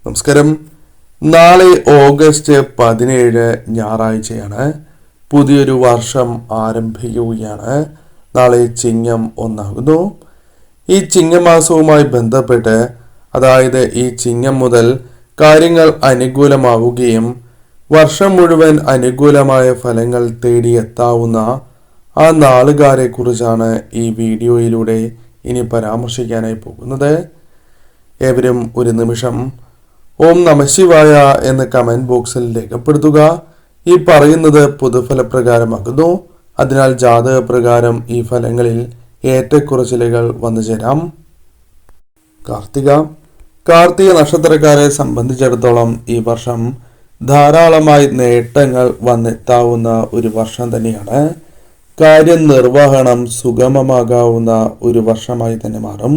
നമസ്കാരം. നാളെ ഓഗസ്റ്റ് 17 ഞായറാഴ്ചയാണ്. പുതിയൊരു വർഷം ആരംഭിക്കുകയാണ്. നാളെ ചിങ്ങം 1 ഈ ചിങ്ങമാസവുമായി ബന്ധപ്പെട്ട്, അതായത് ഈ ചിങ്ങം മുതൽ കാര്യങ്ങൾ അനുകൂലമാവുകയും വർഷം മുഴുവൻ അനുകൂലമായ ഫലങ്ങൾ തേടിയെത്താവുന്ന ആ നാളുകാരെ കുറിച്ചാണ് ഈ വീഡിയോയിലൂടെ ഇനി പരാമർശിക്കാനായി പോകുന്നത്. ഏവരും ഒരു നിമിഷം ഓം നമഃശിവായ എന്ന് കമന്റ് ബോക്സിൽ രേഖപ്പെടുത്തുക. ഈ പറയുന്നത് പൊതുഫലപ്രകാരമാകുന്നു. അതിനാൽ ജാതകപ്രകാരം ഈ ഫലങ്ങളിൽ ഏറ്റക്കുറച്ചിലുകൾ വന്നു ചേരാം. കാർത്തിക നക്ഷത്രക്കാരെ സംബന്ധിച്ചിടത്തോളം ഈ വർഷം ധാരാളമായി നേട്ടങ്ങൾ വന്നെത്താവുന്ന ഒരു വർഷം തന്നെയാണ്. കാര്യനിർവഹണം സുഗമമാകാവുന്ന ഒരു വർഷമായി തന്നെ മാറും.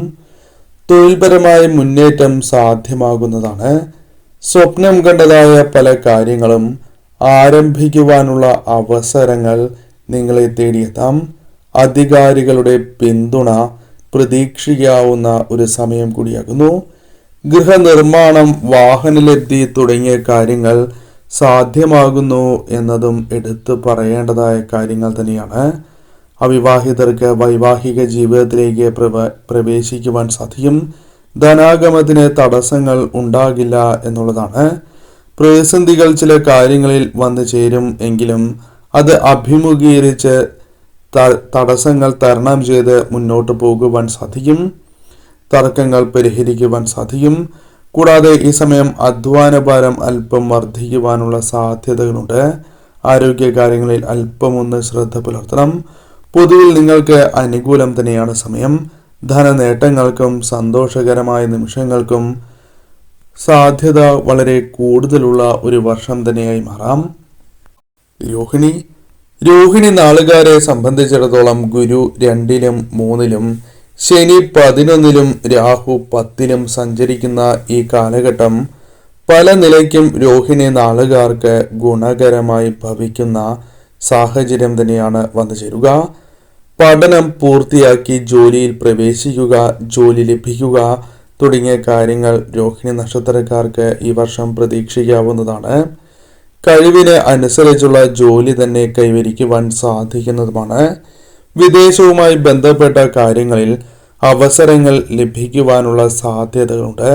തൊഴിൽപരമായ മുന്നേറ്റം സാധ്യമാകുന്നതാണ്. സ്വപ്നം കണ്ടതായ പല കാര്യങ്ങളും ആരംഭിക്കുവാനുള്ള അവസരങ്ങൾ നിങ്ങളെ തേടിയെത്താം. അധികാരികളുടെ പിന്തുണ പ്രതീക്ഷിക്കാവുന്ന ഒരു സമയം കൂടിയാകുന്നു. ഗൃഹനിർമ്മാണം, വാഹനലബ്ധി തുടങ്ങിയ കാര്യങ്ങൾ സാധ്യമാകുന്നു എന്നതും എടുത്തു പറയേണ്ടതായ കാര്യങ്ങൾ തന്നെയാണ്. അവിവാഹിതർക്ക് വൈവാഹിക ജീവിതത്തിലേക്ക് പ്രവേശിക്കുവാൻ സാധിക്കും. ധനാഗമത്തിന് തടസ്സങ്ങൾ ഉണ്ടാകില്ല എന്നുള്ളതാണ്. പ്രതിസന്ധികൾ ചില കാര്യങ്ങളിൽ വന്നു ചേരും എങ്കിലും അത് അഭിമുഖീകരിച്ച് തടസ്സങ്ങൾ തരണം ചെയ്ത് മുന്നോട്ട് പോകുവാൻ സാധിക്കും. തർക്കങ്ങൾ പരിഹരിക്കുവാൻ സാധിക്കും. കൂടാതെ ഈ സമയം അധ്വാനഭാരം അല്പം വർദ്ധിക്കുവാനുള്ള സാധ്യതകളുണ്ട്. ആരോഗ്യകാര്യങ്ങളിൽ അല്പമൊന്ന് ശ്രദ്ധ പുലർത്തണം. പൊതുവിൽ നിങ്ങൾക്ക് അനുകൂലം തന്നെയാണ് സമയം. ധനനേട്ടങ്ങൾക്കും സന്തോഷകരമായ നിമിഷങ്ങൾക്കും സാധ്യത വളരെ കൂടുതലുള്ള ഒരു വർഷം തന്നെയായി മാറാം. രോഹിണി നാളുകാരെ സംബന്ധിച്ചിടത്തോളം ഗുരു 2-ലും 3-ലും, ശനി 11-ലും, രാഹു 10-ലും സഞ്ചരിക്കുന്ന ഈ കാലഘട്ടം പല നിലയ്ക്കും രോഹിണി നാളുകാർക്ക് ഗുണകരമായി ഭവിക്കുന്ന സാഹചര്യം തന്നെയാണ് വന്നു ചേരുക. പഠനം പൂർത്തിയാക്കി ജോലിയിൽ പ്രവേശിക്കുക, ജോലി ലഭിക്കുക തുടങ്ങിയ കാര്യങ്ങൾ രോഹിണി നക്ഷത്രക്കാർക്ക് ഈ വർഷം പ്രതീക്ഷിക്കാവുന്നതാണ്. കഴിവിന് അനുസരിച്ചുള്ള ജോലി തന്നെ കൈവരിക്കുവാൻ സാധിക്കുന്നതുമാണ്. വിദേശവുമായി ബന്ധപ്പെട്ട കാര്യങ്ങളിൽ അവസരങ്ങൾ ലഭിക്കുവാനുള്ള സാധ്യതകളുണ്ട്.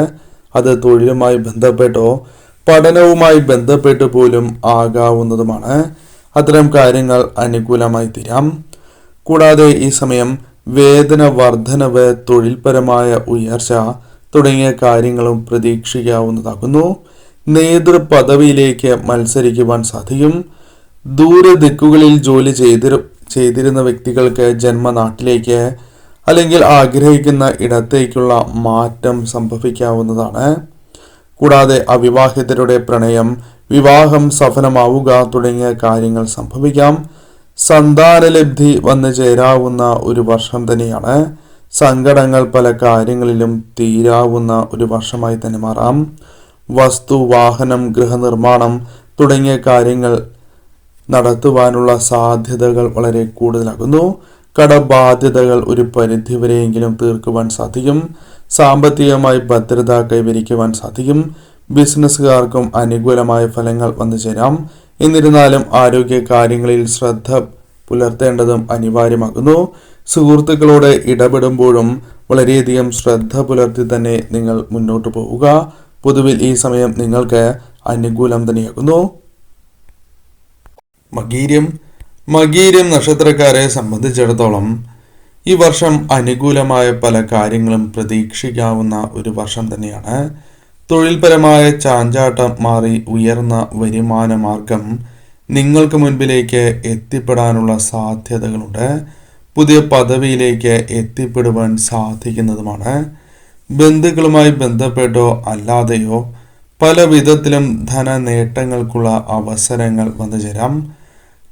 അത് തൊഴിലുമായി ബന്ധപ്പെട്ടോ പഠനവുമായി ബന്ധപ്പെട്ട് പോലും ആകാവുന്നതുമാണ്. അത്തരം കാര്യങ്ങൾ അനുകൂലമായി തീരാം. കൂടാതെ ഈ സമയം വേതന വർധനവ്, തൊഴിൽപരമായ ഉയർച്ച തുടങ്ങിയ കാര്യങ്ങളും പ്രതീക്ഷിക്കാവുന്നതാകുന്നു. നേതൃപദവിയിലേക്ക് മത്സരിക്കുവാൻ സാധിക്കും. ദൂരദിക്കുകളിൽ ജോലി ചെയ്തിരുന്ന വ്യക്തികൾക്ക് ജന്മനാട്ടിലേക്ക് അല്ലെങ്കിൽ ആഗ്രഹിക്കുന്ന ഇടത്തേക്കുള്ള മാറ്റം സംഭവിക്കാവുന്നതാണ്. കൂടാതെ അവിവാഹിതരുടെ പ്രണയം, വിവാഹം സഫലമാവുക തുടങ്ങിയ കാര്യങ്ങൾ സംഭവിക്കാം. സന്താനലബ്ധി വന്നു ചേരാവുന്ന ഒരു വർഷം തന്നെയാണ്. സങ്കടങ്ങൾ പല കാര്യങ്ങളിലും തീരാവുന്ന ഒരു വർഷമായി തന്നെ മാറാം. വസ്തു, വാഹനം, ഗൃഹനിർമ്മാണം തുടങ്ങിയ കാര്യങ്ങൾ നടത്തുവാനുള്ള സാധ്യതകൾ വളരെ കൂടുതലാകുന്നു. കടബാധ്യതകൾ ഒരു പരിധിവരെയെങ്കിലും തീർക്കുവാൻ സാധിക്കും. സാമ്പത്തികമായി ഭദ്രത കൈവരിക്കുവാൻ സാധിക്കും. ബിസിനസ്സുകാർക്കും അനുകൂലമായ ഫലങ്ങൾ വന്നു ചേരാം. എന്നിരുന്നാലും ആരോഗ്യ കാര്യങ്ങളിൽ ശ്രദ്ധ പുലർത്തേണ്ടതും അനിവാര്യമാകുന്നു. സുഹൃത്തുക്കളോട് ഇടപെടുമ്പോഴും വളരെയധികം ശ്രദ്ധ പുലർത്തി തന്നെ നിങ്ങൾ മുന്നോട്ട് പോവുക. പൊതുവിൽ ഈ സമയം നിങ്ങൾക്ക് അനുകൂലം തന്നെയാകുന്നു. മകീരം നക്ഷത്രക്കാരെ സംബന്ധിച്ചിടത്തോളം ഈ വർഷം അനുകൂലമായ പല കാര്യങ്ങളും പ്രതീക്ഷിക്കാവുന്ന ഒരു വർഷം തന്നെയാണ്. തൊഴിൽപരമായ ചാഞ്ചാട്ടം മാറി ഉയർന്ന വരുമാന മാർഗം നിങ്ങൾക്ക് മുൻപിലേക്ക് എത്തിപ്പെടാനുള്ള സാധ്യതകളുണ്ട്. പുതിയ പദവിയിലേക്ക് എത്തിപ്പെടുവാൻ സാധിക്കുന്നതുമാണ്. ബന്ധുക്കളുമായി ബന്ധപ്പെട്ടോ അല്ലാതെയോ പല വിധത്തിലും ധനനേട്ടങ്ങൾക്കുള്ള അവസരങ്ങൾ വന്നു ചേരാം.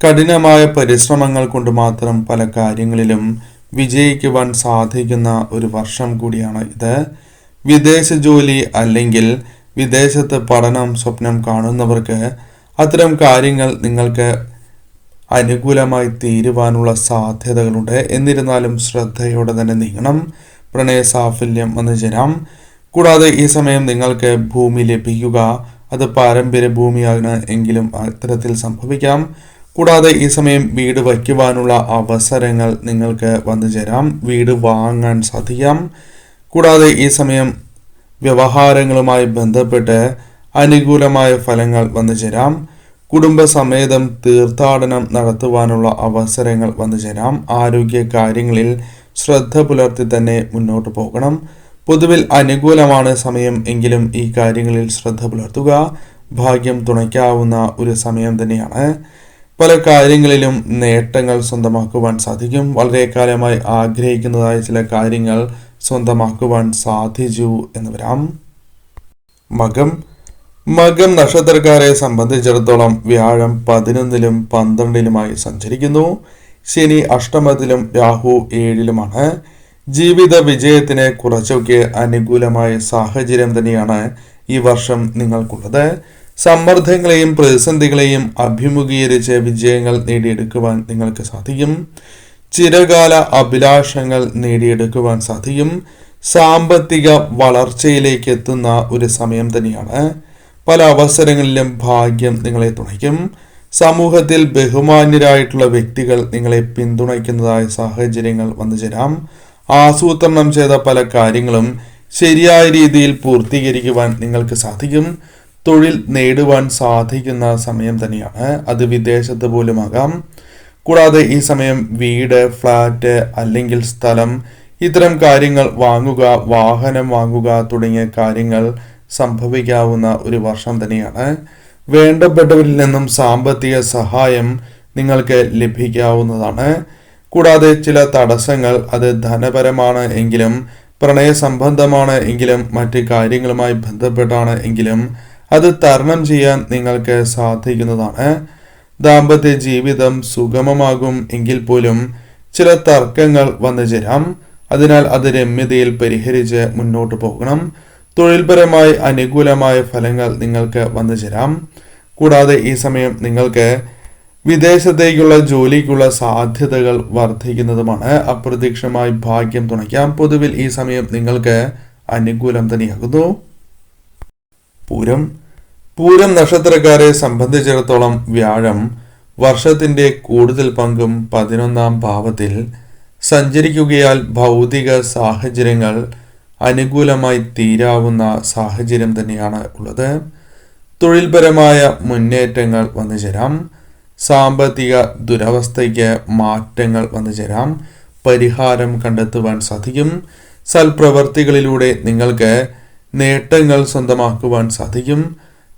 കഠിനമായ പരിശ്രമങ്ങൾ കൊണ്ട് മാത്രം പല കാര്യങ്ങളിലും വിജയിക്കുവാൻ സാധിക്കുന്ന ഒരു വർഷം കൂടിയാണ് ഇത്. വിദേശ ജോലി അല്ലെങ്കിൽ വിദേശത്ത് പഠനം സ്വപ്നം കാണുന്നവർക്ക് അത്തരം കാര്യങ്ങൾ നിങ്ങൾക്ക് അനുകൂലമായി തീരുവാനുള്ള സാധ്യതകളുണ്ട്. എന്നിരുന്നാലും ശ്രദ്ധയോടെ തന്നെ നീങ്ങണം. പ്രണയ സാഫല്യം വന്നു ചേരാം. കൂടാതെ ഈ സമയം നിങ്ങൾക്ക് ഭൂമി ലഭിക്കുക, അത് പാരമ്പര്യ ഭൂമിയാണ് എങ്കിലും അത്തരത്തിൽ സംഭവിക്കാം. കൂടാതെ ഈ സമയം വീട് വയ്ക്കുവാനുള്ള അവസരങ്ങൾ നിങ്ങൾക്ക് വന്നു ചേരാം, വീട് വാങ്ങാൻ സാധിക്കാം. കൂടാതെ ഈ സമയം വ്യവഹാരങ്ങളുമായി ബന്ധപ്പെട്ട് അനുകൂലമായ ഫലങ്ങൾ വന്നു ചേരാം. കുടുംബസമേതം തീർത്ഥാടനം നടത്തുവാനുള്ള അവസരങ്ങൾ വന്നു ചേരാം. ആരോഗ്യ കാര്യങ്ങളിൽ ശ്രദ്ധ പുലർത്തി തന്നെ മുന്നോട്ട് പോകണം. പൊതുവിൽ അനുകൂലമാണ് സമയം എങ്കിലും ഈ കാര്യങ്ങളിൽ ശ്രദ്ധ പുലർത്തുക. ഭാഗ്യം തുണയ്ക്കാവുന്ന ഒരു സമയം തന്നെയാണ്. പല കാര്യങ്ങളിലും നേട്ടങ്ങൾ സ്വന്തമാക്കുവാൻ സാധിക്കും. വളരെ കാലമായി ആഗ്രഹിക്കുന്നതായ ചില കാര്യങ്ങൾ സ്വന്തമാക്കുവാൻ സാധിച്ചു എന്ന് വരാം. മകം നക്ഷത്രക്കാരെ സംബന്ധിച്ചിടത്തോളം വ്യാഴം 11-ലും 12-ലുമായി സഞ്ചരിക്കുന്നു. ശനി അഷ്ടമത്തിലും രാഹു 7-ലുമാണ്. ജീവിത വിജയത്തിന് കുറച്ചൊക്കെ അനുകൂലമായ സാഹചര്യം തന്നെയാണ് ഈ വർഷം നിങ്ങൾക്കുള്ളത്. സമ്മർദ്ദങ്ങളെയും പ്രതിസന്ധികളെയും അഭിമുഖീകരിച്ച് വിജയങ്ങൾ നേടിയെടുക്കുവാൻ നിങ്ങൾക്ക് സാധിക്കും. ചിരകാല അഭിലാഷങ്ങൾ നേടിയെടുക്കുവാൻ സാധിക്കും. സാമ്പത്തിക വളർച്ചയിലേക്ക് എത്തുന്ന ഒരു സമയം തന്നെയാണ്. പല അവസരങ്ങളിലും ഭാഗ്യം നിങ്ങളെ തുണയ്ക്കും. സമൂഹത്തിൽ ബഹുമാന്യരായിട്ടുള്ള വ്യക്തികൾ നിങ്ങളെ പിന്തുണയ്ക്കുന്നതായ സാഹചര്യങ്ങൾ വന്നു ചേരാം. ആസൂത്രണം ചെയ്ത പല കാര്യങ്ങളും ശരിയായ രീതിയിൽ പൂർത്തീകരിക്കുവാൻ നിങ്ങൾക്ക് സാധിക്കും. തൊഴിൽ നേടുവാൻ സാധിക്കുന്ന സമയം തന്നെയാണ്, അത് വിദേശത്ത് പോലുമാകാം. കൂടാതെ ഈ സമയം വീട്, ഫ്ലാറ്റ് അല്ലെങ്കിൽ സ്ഥലം, ഇത്തരം കാര്യങ്ങൾ വാങ്ങുക, വാഹനം വാങ്ങുക തുടങ്ങിയ കാര്യങ്ങൾ സംഭവിക്കാവുന്ന ഒരു വർഷം തന്നെയാണ്. വേണ്ടപ്പെട്ടവരിൽ നിന്നും സാമ്പത്തിക സഹായം നിങ്ങൾക്ക് ലഭിക്കാവുന്നതാണ്. കൂടാതെ ചില തടസ്സങ്ങൾ, അത് ധനപരമാണ് എങ്കിലും പ്രണയസംബന്ധമാണ് എങ്കിലും മറ്റ് കാര്യങ്ങളുമായി ബന്ധപ്പെട്ടാണ് എങ്കിലും അത് തരണം ചെയ്യാൻ നിങ്ങൾക്ക് സാധിക്കുന്നതാണ്. ദാമ്പത്യ ജീവിതം സുഗമമാകും എങ്കിൽ പോലും ചില തർക്കങ്ങൾ വന്നു ചേരാം. അതിനാൽ അത് രമ്യതയിൽ പരിഹരിച്ച് മുന്നോട്ട് പോകണം. തൊഴിൽപരമായി അനുകൂലമായ ഫലങ്ങൾ നിങ്ങൾക്ക് വന്നു ചേരാം. കൂടാതെ ഈ സമയം നിങ്ങൾക്ക് വിദേശത്തേക്കുള്ള ജോലിക്കുള്ള സാധ്യതകൾ വർദ്ധിക്കുന്നതുമാണ്. അപ്രതീക്ഷിതമായി ഭാഗ്യം തുണയ്ക്കാം. പൊതുവിൽ ഈ സമയം നിങ്ങൾക്ക് അനുകൂലം തന്നെയാകുന്നു. പൂരം നക്ഷത്രക്കാരെ സംബന്ധിച്ചിടത്തോളം വ്യാഴം വർഷത്തിന്റെ കൂടുതൽ പങ്കും 11-ാം ഭാവത്തിൽ സഞ്ചരിക്കുകയാൽ ഭൗതിക സാഹചര്യങ്ങൾ അനുകൂലമായി തീരാവുന്ന സാഹചര്യം തന്നെയാണ് ഉള്ളത്. തൊഴിൽപരമായ മുന്നേറ്റങ്ങൾ വന്നു ചേരാം. സാമ്പത്തിക ദുരവസ്ഥയ്ക്ക് മാറ്റങ്ങൾ വന്നു ചേരാം. പരിഹാരം കണ്ടെത്തുവാൻ സാധിക്കും. സൽപ്രവർത്തികളിലൂടെ നിങ്ങൾക്ക് നേട്ടങ്ങൾ സ്വന്തമാക്കുവാൻ സാധിക്കും.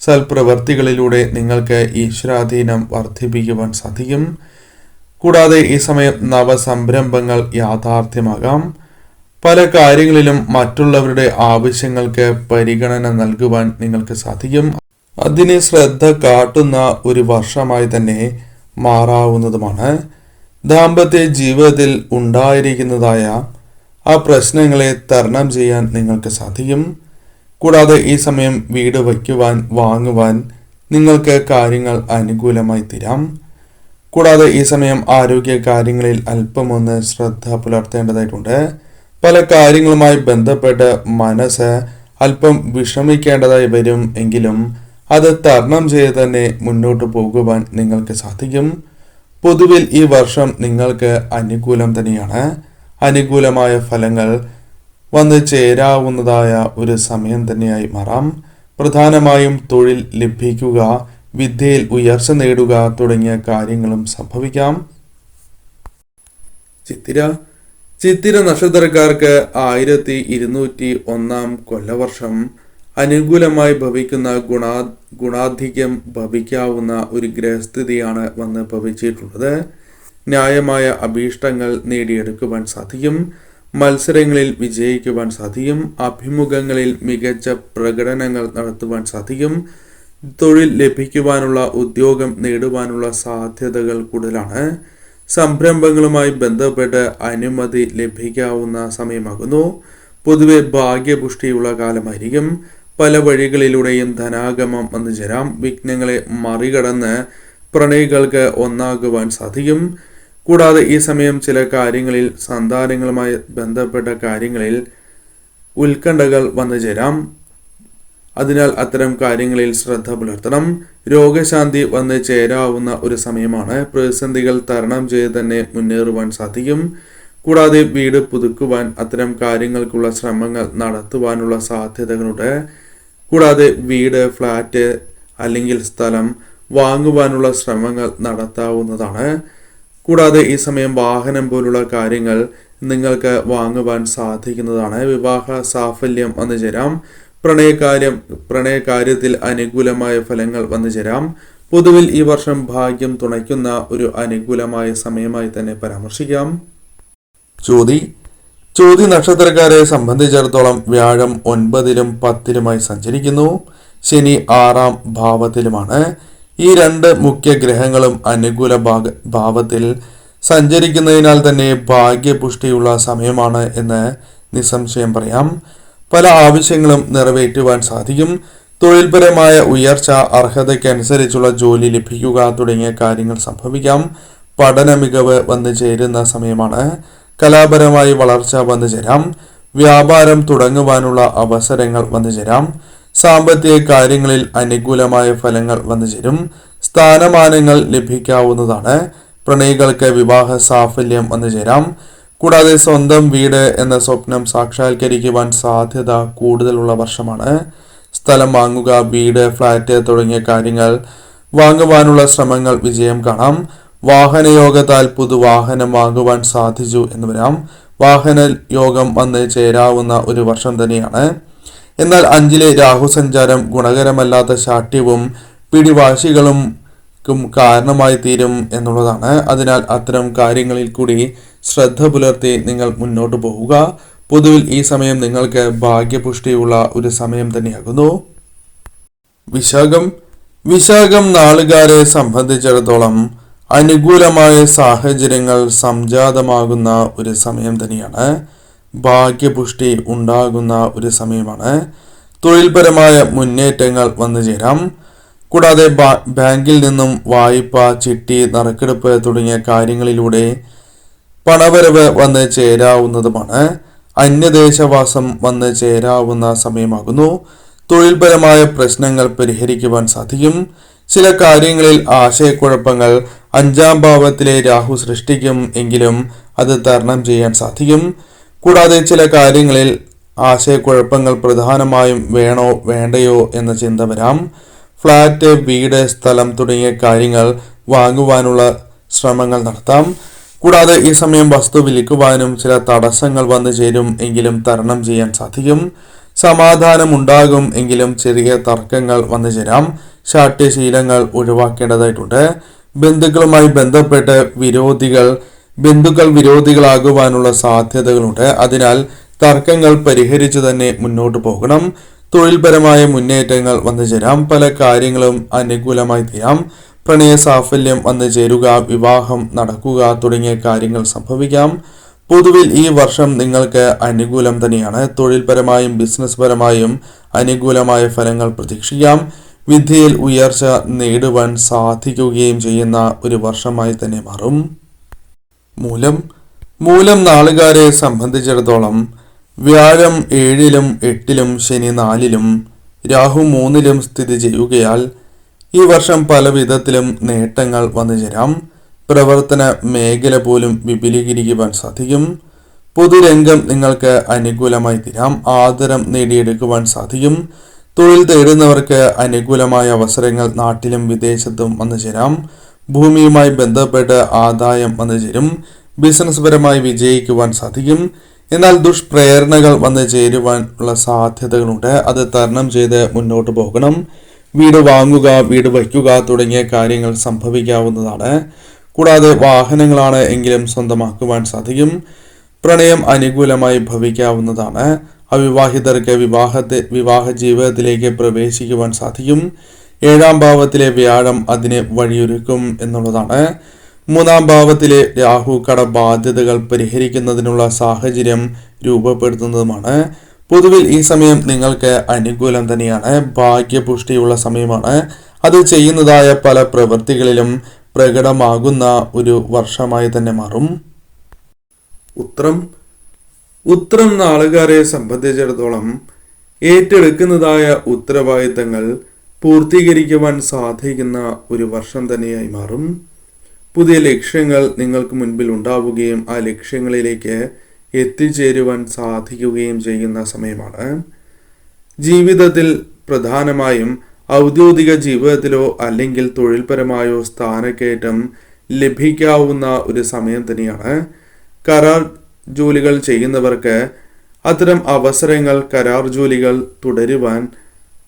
സൽപ്രവർത്തികളിലൂടെ നിങ്ങൾക്ക് ഈശ്വരാധീനം വർദ്ധിപ്പിക്കുവാൻ സാധിക്കും. കൂടാതെ ഈ സമയം നവസംരംഭങ്ങൾ യാഥാർത്ഥ്യമാകാം. പല കാര്യങ്ങളിലും മറ്റുള്ളവരുടെ ആവശ്യങ്ങൾക്ക് പരിഗണന നൽകുവാൻ നിങ്ങൾക്ക് സാധിക്കും. അതിന് ശ്രദ്ധ കാട്ടുന്ന ഒരു വർഷമായി തന്നെ മാറാവുന്നതുമാണ്. ദാമ്പത്യ ജീവിതത്തിൽ ഉണ്ടായിരിക്കുന്നതായ ആ പ്രശ്നങ്ങളെ തരണം ചെയ്യാൻ നിങ്ങൾക്ക് സാധിക്കും. കൂടാതെ ഈ സമയം വീട് വയ്ക്കുവാൻ, വാങ്ങുവാൻ നിങ്ങൾക്ക് കാര്യങ്ങൾ അനുകൂലമായി തീരാം. കൂടാതെ ഈ സമയം ആരോഗ്യ കാര്യങ്ങളിൽ അല്പമൊന്ന് ശ്രദ്ധ പുലർത്തേണ്ടതായിട്ടുണ്ട്. പല കാര്യങ്ങളുമായി ബന്ധപ്പെട്ട് മനസ്സ് അല്പം വിഷമിക്കേണ്ടതായി വരും എങ്കിലും അത് തരണം ചെയ്ത് തന്നെ മുന്നോട്ട് പോകുവാൻ നിങ്ങൾക്ക് സാധിക്കും. പൊതുവിൽ ഈ വർഷം നിങ്ങൾക്ക് അനുകൂലം തന്നെയാണ്. അനുകൂലമായ ഫലങ്ങൾ വന്നു ചേരാവുന്നതായ ഒരു സമയം തന്നെയായി മാറാം. പ്രധാനമായും തൊഴിൽ ലഭിക്കുക, വിദ്യയിൽ ഉയർച്ച നേടുക തുടങ്ങിയ കാര്യങ്ങളും സംഭവിക്കാം. ചിത്തിര നക്ഷത്രക്കാർക്ക് 1201 കൊല്ലവർഷം അനുകൂലമായി ഭവിക്കുന്ന ഗുണാധിക്യം ഭവിക്കാവുന്ന ഒരു ഗ്രഹസ്ഥിതിയാണ് വന്ന് ഭവിച്ചിട്ടുള്ളത്. ന്യായമായ അഭീഷ്ടങ്ങൾ നേടിയെടുക്കുവാൻ സാധിക്കും. മത്സരങ്ങളിൽ വിജയിക്കുവാൻ സാധിക്കും. അഭിമുഖങ്ങളിൽ മികച്ച പ്രകടനങ്ങൾ നടത്തുവാൻ സാധിക്കും. തൊഴിൽ ലഭിക്കുവാനുള്ള, ഉദ്യോഗം നേടുവാനുള്ള സാധ്യതകൾ കൂടുതലാണ്. സംരംഭങ്ങളുമായി ബന്ധപ്പെട്ട് അനുമതി ലഭിക്കാവുന്ന സമയമാകുന്നു. പൊതുവെ ഭാഗ്യപുഷ്ടിയുള്ള കാലമായിരിക്കും. പല വഴികളിലൂടെയും ധനാഗമം വന്നു ചേരാം. വിഘ്നങ്ങളെ മറികടന്ന് പ്രണയികൾക്ക് ഒന്നാകുവാൻ സാധിക്കും. കൂടാതെ ഈ സമയം ചില കാര്യങ്ങളിൽ, സന്താനങ്ങളുമായി ബന്ധപ്പെട്ട കാര്യങ്ങളിൽ ഉത്കണ്ഠകൾ വന്നു ചേരാം. അതിനാൽ അത്തരം കാര്യങ്ങളിൽ ശ്രദ്ധ പുലർത്തണം. രോഗശാന്തി വന്ന് ചേരാവുന്ന ഒരു സമയമാണ്. പ്രതിസന്ധികൾ തരണം ചെയ്ത് തന്നെ മുന്നേറുവാൻ സാധിക്കും. കൂടാതെ വീട് പുതുക്കുവാൻ അത്തരം കാര്യങ്ങൾക്കുള്ള ശ്രമങ്ങൾ നടത്തുവാനുള്ള സാധ്യതകളുണ്ട്. കൂടാതെ വീട്, ഫ്ലാറ്റ് അല്ലെങ്കിൽ സ്ഥലം വാങ്ങുവാനുള്ള ശ്രമങ്ങൾ നടത്താവുന്നതാണ്. കൂടാതെ ഈ സമയം വാഹനം പോലുള്ള കാര്യങ്ങൾ നിങ്ങൾക്ക് വാങ്ങുവാൻ സാധിക്കുന്നതാണ്. വിവാഹ സാഫല്യം വന്നു ചേരാം. പ്രണയകാര്യത്തിൽ അനുകൂലമായ ഫലങ്ങൾ വന്നു ചേരാം. പൊതുവിൽ ഈ വർഷം ഭാഗ്യം തുണയ്ക്കുന്ന ഒരു അനുകൂലമായ സമയമായി തന്നെ പരാമർശിക്കാം. ചോതി നക്ഷത്രക്കാരെ സംബന്ധിച്ചിടത്തോളം വ്യാഴം 9-ലും 10-ലുമായി സഞ്ചരിക്കുന്നു. ശനി 6-ാം ഭാവത്തിലുമാണ്. ഈ രണ്ട് മുഖ്യ ഗ്രഹങ്ങളും അനുകൂല ഭാവത്തിൽ സഞ്ചരിക്കുന്നതിനാൽ തന്നെ ഭാഗ്യപുഷ്ടിയുള്ള സമയമാണ് എന്ന് നിസ്സംശയം പറയാം. പല ആവശ്യങ്ങളും നിറവേറ്റുവാൻ സാധിക്കും. തൊഴിൽപരമായ ഉയർച്ച, അർഹതയ്ക്കനുസരിച്ചുള്ള ജോലി ലഭിക്കുക തുടങ്ങിയ കാര്യങ്ങൾ സംഭവിക്കാം. പഠന മികവ് വന്നു ചേരുന്ന സമയമാണ്. കലാപരമായി വളർച്ച വന്നു ചേരാം. വ്യാപാരം തുടങ്ങുവാനുള്ള അവസരങ്ങൾ വന്നു ചേരാം. സാമ്പത്തിക കാര്യങ്ങളിൽ അനുകൂലമായ ഫലങ്ങൾ വന്നു ചേരും. സ്ഥാനമാനങ്ങൾ ലഭിക്കാവുന്നതാണ്. പ്രണയികൾക്ക് വിവാഹ സാഫല്യം വന്നു ചേരാം. കൂടാതെ സ്വന്തം വീട് എന്ന സ്വപ്നം സാക്ഷാത്കരിക്കുവാൻ സാധ്യത കൂടുതലുള്ള വർഷമാണ്. സ്ഥലം വാങ്ങുക, വീട്, ഫ്ലാറ്റ് തുടങ്ങിയ കാര്യങ്ങൾ വാങ്ങുവാനുള്ള ശ്രമങ്ങൾ വിജയം കാണാം. വാഹനയോഗത്താൽ പുതുവാഹനം വാങ്ങുവാൻ സാധിച്ചു എന്ന് വരാം. വാഹന യോഗം വന്ന് ചേരാവുന്ന ഒരു വർഷം തന്നെയാണ്. എന്നാൽ 5-ലെ രാഹു സഞ്ചാരം ഗുണകരമല്ലാത്ത ശാഠ്യവും പിടിവാശികളും കാരണമായി തീരും എന്നുള്ളതാണ്. അതിനാൽ അത്തരം കാര്യങ്ങളിൽ കൂടി ശ്രദ്ധ പുലർത്തി നിങ്ങൾ മുന്നോട്ട് പോവുക. പൊതുവിൽ ഈ സമയം നിങ്ങൾക്ക് ഭാഗ്യപുഷ്ടിയുള്ള ഒരു സമയം തന്നെയാകുന്നു. വിശാഖം നാളുകാരെ സംബന്ധിച്ചിടത്തോളം അനുകൂലമായ സാഹചര്യങ്ങൾ സംജാതമാകുന്ന ഒരു സമയം തന്നെയാണ്. ഭാഗ്യപുഷ്ടി ഉണ്ടാകുന്ന ഒരു സമയമാണ്. തൊഴിൽപരമായ മുന്നേറ്റങ്ങൾ വന്നു ചേരാം. കൂടാതെ ബാങ്കിൽ നിന്നും വായ്പ, ചിട്ടി, നറുക്കെടുപ്പ് തുടങ്ങിയ കാര്യങ്ങളിലൂടെ പണവരവ് വന്ന് ചേരാവുന്നതുമാണ്. അന്യദേശവാസം വന്ന് ചേരാവുന്ന സമയമാകുന്നു. തൊഴിൽപരമായ പ്രശ്നങ്ങൾ പരിഹരിക്കുവാൻ സാധിക്കും. ചില കാര്യങ്ങളിൽ ആശയക്കുഴപ്പങ്ങൾ 5-ാം ഭാവത്തിലെ രാഹു സൃഷ്ടിക്കും എങ്കിലും അത് തരണം ചെയ്യാൻ സാധിക്കും. കൂടാതെ ചില കാര്യങ്ങളിൽ ആശയക്കുഴപ്പങ്ങൾ പ്രധാനമായും വേണോ വേണ്ടയോ എന്ന ചിന്ത വരാം. ഫ്ലാറ്റ്, വീട്, സ്ഥലം തുടങ്ങിയ കാര്യങ്ങൾ വാങ്ങുവാനുള്ള ശ്രമങ്ങൾ നടത്താം. കൂടാതെ ഈ സമയം വസ്തു വിൽക്കുവാനും ചില തടസ്സങ്ങൾ വന്നു ചേരും എങ്കിലും തരണം ചെയ്യാൻ സാധിക്കും. സമാധാനമുണ്ടാകും എങ്കിലും ചെറിയ തർക്കങ്ങൾ വന്നു ചേരാം. ശാഠ്യശീലങ്ങൾ ഒഴിവാക്കേണ്ടതായിട്ടുണ്ട്. ബന്ധുക്കളുമായി ബന്ധപ്പെട്ട് ബന്ധുക്കൾ വിരോധികളാകുവാനുള്ള സാധ്യതകളുണ്ട്. അതിനാൽ തർക്കങ്ങൾ പരിഹരിച്ചു തന്നെ മുന്നോട്ട് പോകണം. തൊഴിൽപരമായ മുന്നേറ്റങ്ങൾ വന്നു ചേരാം. പല കാര്യങ്ങളും അനുകൂലമായി തീരാം. പ്രണയ സാഫല്യം വന്നു ചേരുക, വിവാഹം നടക്കുക തുടങ്ങിയ കാര്യങ്ങൾ സംഭവിക്കാം. പൊതുവിൽ ഈ വർഷം നിങ്ങൾക്ക് അനുകൂലം തന്നെയാണ്. തൊഴിൽപരമായും ബിസിനസ് പരമായും അനുകൂലമായ ഫലങ്ങൾ പ്രതീക്ഷിക്കാം. വിദ്യയിൽ ഉയർച്ച നേടുവാൻ സാധിക്കുകയും ചെയ്യുന്ന ഒരു വർഷമായി തന്നെ മാറും. മൂലം നാളുകാരെ സംബന്ധിച്ചിടത്തോളം വ്യാഴം 7-ലും 8-ലും ശനി 4-ലും രാഹു 3-ലും സ്ഥിതി ചെയ്യുകയാൽ ഈ വർഷം പല വിധത്തിലും നേട്ടങ്ങൾ വന്നു ചേരാം. പ്രവർത്തന മേഖല പോലും വിപുലീകരിക്കുവാൻ സാധിക്കും. പൊതുരംഗം നിങ്ങൾക്ക് അനുകൂലമായി തീരാം. ആദരം നേടിയെടുക്കുവാൻ സാധിക്കും. തൊഴിൽ തേടുന്നവർക്ക് അനുകൂലമായ അവസരങ്ങൾ നാട്ടിലും വിദേശത്തും വന്നു ചേരാം. ഭൂമിയുമായി ബന്ധപ്പെട്ട് ആദായം വന്നു ചേരും. ബിസിനസ് പരമായി വിജയിക്കുവാൻ സാധിക്കും. എന്നാൽ ദുഷ്പ്രേരണകൾ വന്ന് ചേരുവാനുള്ള സാധ്യതകളുണ്ട്. അത് തരണം ചെയ്ത് മുന്നോട്ട് പോകണം. വീട് വാങ്ങുക, വീട് വയ്ക്കുക തുടങ്ങിയ കാര്യങ്ങൾ സംഭവിക്കാവുന്നതാണ്. കൂടാതെ വാഹനങ്ങളാണ് എങ്കിലും സ്വന്തമാക്കുവാൻ സാധിക്കും. പ്രണയം അനുകൂലമായി ഭവിക്കാവുന്നതാണ്. അവിവാഹിതർക്ക് വിവാഹ ജീവിതത്തിലേക്ക് പ്രവേശിക്കുവാൻ സാധിക്കും. 7-ാം ഭാവത്തിലെ വ്യാഴം അതിന് വഴിയൊരുക്കും എന്നുള്ളതാണ്. 3-ാം ഭാവത്തിലെ രാഹു കടബാധ്യതകൾ പരിഹരിക്കുന്നതിനുള്ള സാഹചര്യം രൂപപ്പെടുത്തുന്നതുമാണ്. പൊതുവിൽ ഈ സമയം നിങ്ങൾക്ക് അനുകൂലം തന്നെയാണ്. ഭാഗ്യപുഷ്ടിയുള്ള സമയമാണ്. അത് ചെയ്യുന്നതായ പല പ്രവൃത്തികളിലും പ്രകടമാകുന്ന ഒരു വർഷമായി തന്നെ മാറും. ഉത്രം നാളുകാരെ സംബന്ധിച്ചിടത്തോളം ഏറ്റെടുക്കുന്നതായ ഉത്തരവാദിത്തങ്ങൾ പൂർത്തീകരിക്കുവാൻ സാധിക്കുന്ന ഒരു വർഷം തന്നെയായി മാറും. പുതിയ ലക്ഷ്യങ്ങൾ നിങ്ങൾക്ക് മുൻപിൽ ഉണ്ടാവുകയും ആ ലക്ഷ്യങ്ങളിലേക്ക് എത്തിച്ചേരുവാൻ സാധിക്കുകയും ചെയ്യുന്ന സമയമാണ്. ജീവിതത്തിൽ പ്രധാനമായും ഔദ്യോഗിക ജീവിതത്തിലോ അല്ലെങ്കിൽ തൊഴിൽപരമായോ സ്ഥാനക്കയറ്റം ലഭിക്കാവുന്ന ഒരു സമയം തന്നെയാണ്. കരാർ ജോലികൾ ചെയ്യുന്നവർക്ക് അത്തരം അവസരങ്ങൾ, കരാർ ജോലികൾ തുടരുവാൻ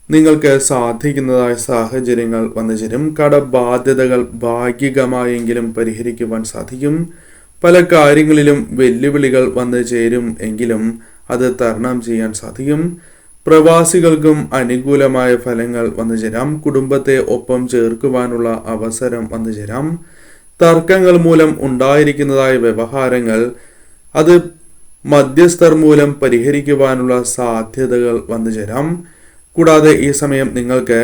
നിങ്ങൾക്ക് സാധിക്കുന്നതായ സാഹചര്യങ്ങൾ വന്നു ചേരും. കടബാധ്യതകൾ ഭാഗികമായെങ്കിലും പരിഹരിക്കുവാൻ സാധിക്കും. പല കാര്യങ്ങളിലും വെല്ലുവിളികൾ വന്നു ചേരും എങ്കിലും അത് തരണം ചെയ്യാൻ സാധിക്കും. പ്രവാസികൾക്കും അനുകൂലമായ ഫലങ്ങൾ വന്നു ചേരാം. കുടുംബത്തെ ഒപ്പം ചേർക്കുവാനുള്ള അവസരം വന്നു ചേരാം. തർക്കങ്ങൾ മൂലം ഉണ്ടായിരിക്കുന്നതായ വ്യവഹാരങ്ങൾ അത് മധ്യസ്ഥർ മൂലം പരിഹരിക്കുവാനുള്ള സാധ്യതകൾ വന്നു ചേരാം. കൂടാതെ ഈ സമയം നിങ്ങൾക്ക്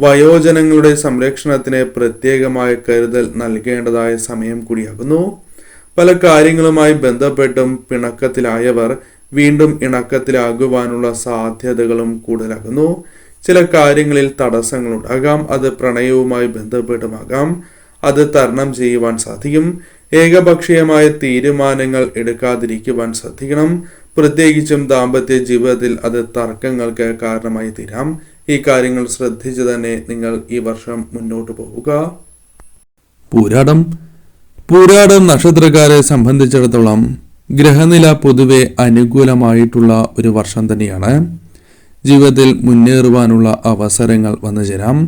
വയോജനങ്ങളുടെ സംരക്ഷണത്തിന് പ്രത്യേകമായ കരുതൽ നൽകേണ്ടതായ സമയം കൂടിയാകുന്നു. പല കാര്യങ്ങളുമായി ബന്ധപ്പെട്ടും പിണക്കത്തിലായവർ വീണ്ടും ഇണക്കത്തിലാകുവാനുള്ള സാധ്യതകളും കൂടുതലാകുന്നു. ചില കാര്യങ്ങളിൽ തടസ്സങ്ങളുണ്ടാകാം. അത് പ്രണയവുമായി ബന്ധപ്പെട്ടുമാകാം. അത് തരണം ചെയ്യുവാൻ സാധിക്കും. ഏകപക്ഷീയമായ തീരുമാനങ്ങൾ എടുക്കാതിരിക്കുവാൻ ശ്രദ്ധിക്കണം. പ്രത്യേകിച്ചും ദാമ്പത്യ ജീവിതത്തിൽ അത് തർക്കങ്ങൾക്ക് കാരണമായി തീരാം. ഈ കാര്യങ്ങൾ ശ്രദ്ധിച്ച് തന്നെ നിങ്ങൾ ഈ വർഷം മുന്നോട്ട് പോവുക. പൂരാടം നക്ഷത്രക്കാരെ സംബന്ധിച്ചിടത്തോളം ഗ്രഹനില പൊതുവെ അനുകൂലമായിട്ടുള്ള ഒരു വർഷം തന്നെയാണ്. ജീവിതത്തിൽ മുന്നേറുവാനുള്ള അവസരങ്ങൾ വന്നു ചേരാം.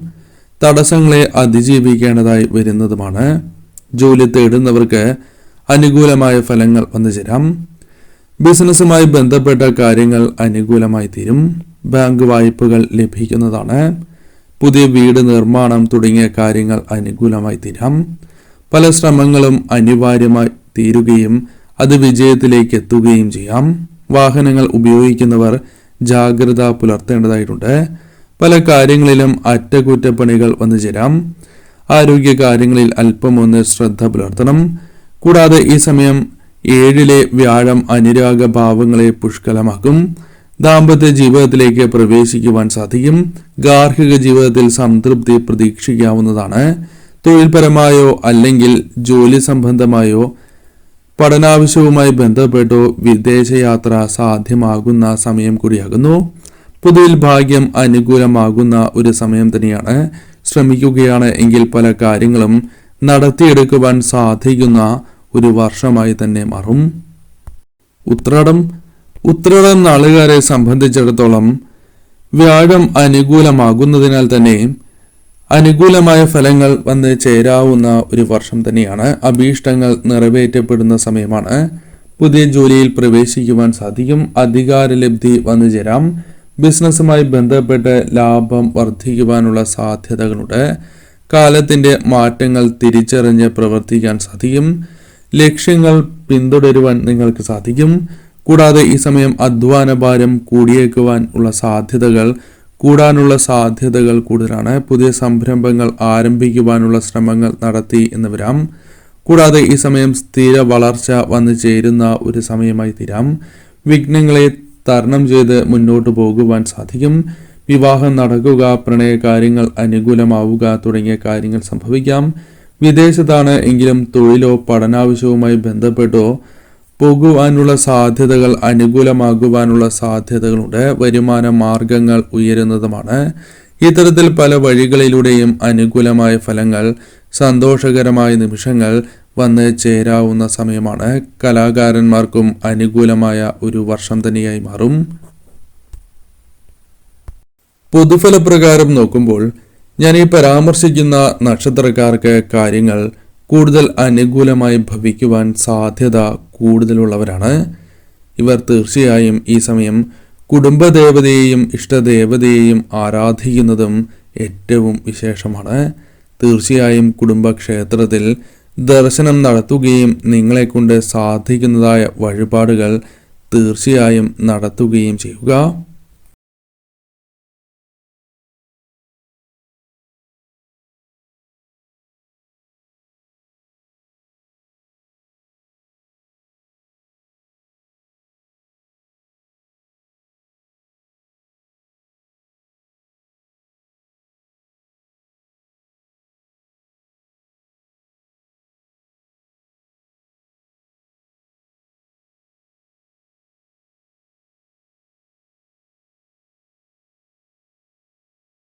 തടസ്സങ്ങളെ അതിജീവിക്കേണ്ടതായി വരുന്നതുമാണ്. ജോലി തേടുന്നവർക്ക് അനുകൂലമായ ഫലങ്ങൾ വന്നു ചേരാം. ബിസിനസ്സുമായി ബന്ധപ്പെട്ട കാര്യങ്ങൾ അനുകൂലമായി തീരും. ബാങ്ക് വായ്പകൾ ലഭിക്കുന്നതാണ്. പുതിയ വീട് നിർമ്മാണം തുടങ്ങിയ കാര്യങ്ങൾ അനുകൂലമായി തീരാം. പല ശ്രമങ്ങളും അനിവാര്യമായി തീരുകയും അത് വിജയത്തിലേക്ക് എത്തുകയും ചെയ്യാം. വാഹനങ്ങൾ ഉപയോഗിക്കുന്നവർ ജാഗ്രത പുലർത്തേണ്ടതായിട്ടുണ്ട്. പല കാര്യങ്ങളിലും അറ്റകുറ്റപ്പണികൾ വന്നു ചേരാം. ആരോഗ്യ കാര്യങ്ങളിൽ അല്പമൊന്ന് ശ്രദ്ധ പുലർത്തണം. കൂടാതെ ഈ സമയം 7-ലെ വ്യാഴം അനുരാഗ ഭാവങ്ങളെ പുഷ്കലമാക്കും. ദാമ്പത്യ ജീവിതത്തിലേക്ക് പ്രവേശിക്കുവാൻ സാധിക്കും. ഗാർഹിക ജീവിതത്തിൽ സംതൃപ്തി പ്രതീക്ഷിക്കാവുന്നതാണ്. തൊഴിൽപരമായോ അല്ലെങ്കിൽ ജോലി സംബന്ധമായോ പഠനാവശ്യവുമായി ബന്ധപ്പെട്ടോ വിദേശയാത്ര സാധ്യമാകുന്ന സമയം കൂടിയാകുന്നു. പൊതുവിൽ ഭാഗ്യം അനുകൂലമാകുന്ന ഒരു സമയം തന്നെയാണ്. ശ്രമിക്കുകയാണ് എങ്കിൽ പല കാര്യങ്ങളും നടത്തിയെടുക്കുവാൻ സാധിക്കുന്ന ഒരു വർഷമായി തന്നെ മാറും. ഉത്രാടം നാളുകാരെ സംബന്ധിച്ചിടത്തോളം വ്യാഴം അനുകൂലമാകുന്നതിനാൽ തന്നെ അനുകൂലമായ ഫലങ്ങൾ വന്ന് ചേരാവുന്ന ഒരു വർഷം തന്നെയാണ്. അഭീഷ്ടങ്ങൾ നിറവേറ്റപ്പെടുന്ന സമയമാണ്. പുതിയ ജോലിയിൽ പ്രവേശിക്കുവാൻ സാധിക്കും. അധികാരലബ്ധി വന്നു ചേരാം. ബിസിനസ്സുമായി ബന്ധപ്പെട്ട് ലാഭം വർദ്ധിക്കുവാനുള്ള സാധ്യതകളുണ്ട്. കാലത്തിന്റെ മാറ്റങ്ങൾ തിരിച്ചറിഞ്ഞ് പ്രവർത്തിക്കാൻ സാധിക്കും. ലക്ഷ്യങ്ങൾ പിന്തുടരുവാൻ നിങ്ങൾക്ക് സാധിക്കും. കൂടാതെ ഈ സമയം അധ്വാന ഭാരം കൂടാനുള്ള സാധ്യതകൾ കൂടുതലാണ്. പുതിയ സംരംഭങ്ങൾ ആരംഭിക്കുവാനുള്ള ശ്രമങ്ങൾ നടത്തി എന്ന് വരാം. കൂടാതെ ഈ സമയം സ്ഥിര വളർച്ച വന്നു ചേരുന്ന ഒരു സമയമായി തീരാം. വിഘ്നങ്ങളെ തരണം ചെയ്ത് മുന്നോട്ട് പോകുവാൻ സാധിക്കും. വിവാഹം നടക്കുക, പ്രണയകാര്യങ്ങൾ അനുകൂലമാവുക തുടങ്ങിയ കാര്യങ്ങൾ സംഭവിക്കാം. വിദേശത്താണ് എങ്കിലും തൊഴിലോ പഠനാവശ്യവുമായി ബന്ധപ്പെട്ടോ പോകുവാനുള്ള സാധ്യതകൾ അനുകൂലമാകുവാനുള്ള സാധ്യതകളുണ്ട്. വരുമാന മാർഗങ്ങൾ ഉയരുന്നതുമാണ്. ഇത്തരത്തിൽ പല വഴികളിലൂടെയും അനുകൂലമായ ഫലങ്ങൾ, സന്തോഷകരമായ നിമിഷങ്ങൾ വന്ന് ചേരാവുന്ന സമയമാണ്. കലാകാരന്മാർക്കും അനുകൂലമായ ഒരു വർഷം തന്നെയായി മാറും. പൊതുഫലപ്രകാരം നോക്കുമ്പോൾ ഞാൻ ഈ പരാമർശിക്കുന്ന നക്ഷത്രക്കാർക്ക് കാര്യങ്ങൾ കൂടുതൽ അനുകൂലമായി ഭവിക്കുവാൻ സാധ്യത കൂടുതലുള്ളവരാണ്. ഇവർ തീർച്ചയായും ഈ സമയം കുടുംബദേവതയെയും ഇഷ്ടദേവതയെയും ആരാധിക്കുന്നതും ഏറ്റവും വിശേഷമാണ്. തീർച്ചയായും കുടുംബക്ഷേത്രത്തിൽ ദർശനം നടത്തുകയും നിങ്ങളെക്കൊണ്ട് സാധിക്കുന്നതായ വഴിപാടുകൾ തീർച്ചയായും നടത്തുകയും ചെയ്യുക.